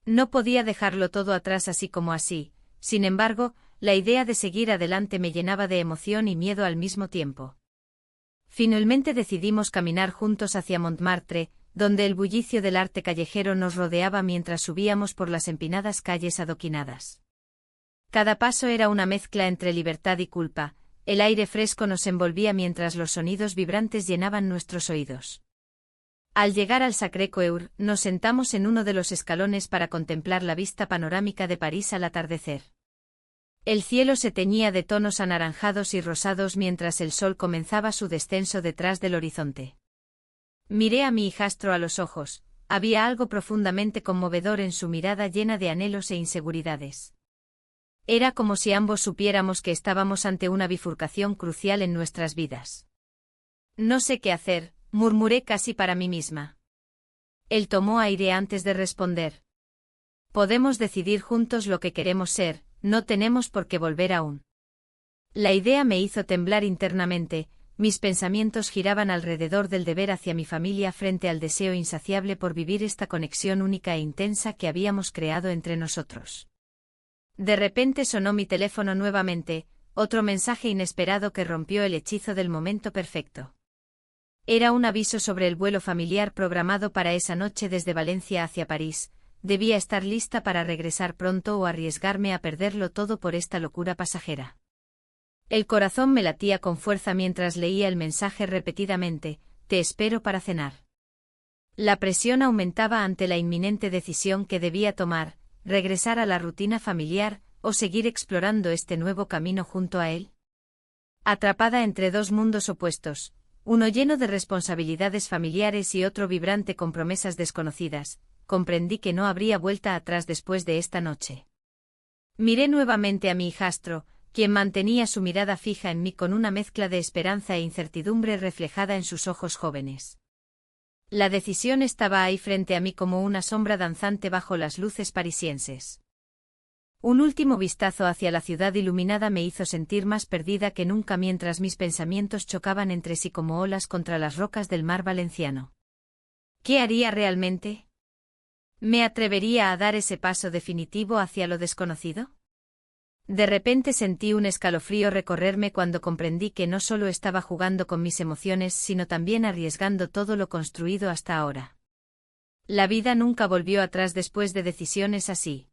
No podía dejarlo todo atrás así como así, sin embargo, la idea de seguir adelante me llenaba de emoción y miedo al mismo tiempo. Finalmente decidimos caminar juntos hacia Montmartre, donde el bullicio del arte callejero nos rodeaba mientras subíamos por las empinadas calles adoquinadas. Cada paso era una mezcla entre libertad y culpa, el aire fresco nos envolvía mientras los sonidos vibrantes llenaban nuestros oídos. Al llegar al Sacré-Cœur, nos sentamos en uno de los escalones para contemplar la vista panorámica de París al atardecer. El cielo se teñía de tonos anaranjados y rosados mientras el sol comenzaba su descenso detrás del horizonte. Miré a mi hijastro a los ojos, había algo profundamente conmovedor en su mirada llena de anhelos e inseguridades. Era como si ambos supiéramos que estábamos ante una bifurcación crucial en nuestras vidas. No sé qué hacer, murmuré casi para mí misma. Él tomó aire antes de responder. Podemos decidir juntos lo que queremos ser, no tenemos por qué volver aún. La idea me hizo temblar internamente, mis pensamientos giraban alrededor del deber hacia mi familia frente al deseo insaciable por vivir esta conexión única e intensa que habíamos creado entre nosotros. De repente sonó mi teléfono nuevamente, otro mensaje inesperado que rompió el hechizo del momento perfecto. Era un aviso sobre el vuelo familiar programado para esa noche desde Valencia hacia París. Debía estar lista para regresar pronto o arriesgarme a perderlo todo por esta locura pasajera. El corazón me latía con fuerza mientras leía el mensaje repetidamente: te espero para cenar. La presión aumentaba ante la inminente decisión que debía tomar, regresar a la rutina familiar, o seguir explorando este nuevo camino junto a él? Atrapada entre dos mundos opuestos, uno lleno de responsabilidades familiares y otro vibrante con promesas desconocidas, comprendí que no habría vuelta atrás después de esta noche. Miré nuevamente a mi hijastro, quien mantenía su mirada fija en mí con una mezcla de esperanza e incertidumbre reflejada en sus ojos jóvenes. La decisión estaba ahí frente a mí como una sombra danzante bajo las luces parisienses. Un último vistazo hacia la ciudad iluminada me hizo sentir más perdida que nunca mientras mis pensamientos chocaban entre sí como olas contra las rocas del mar valenciano. ¿Qué haría realmente? ¿Me atrevería a dar ese paso definitivo hacia lo desconocido? De repente sentí un escalofrío recorrerme cuando comprendí que no solo estaba jugando con mis emociones sino también arriesgando todo lo construido hasta ahora. La vida nunca volvió atrás después de decisiones así.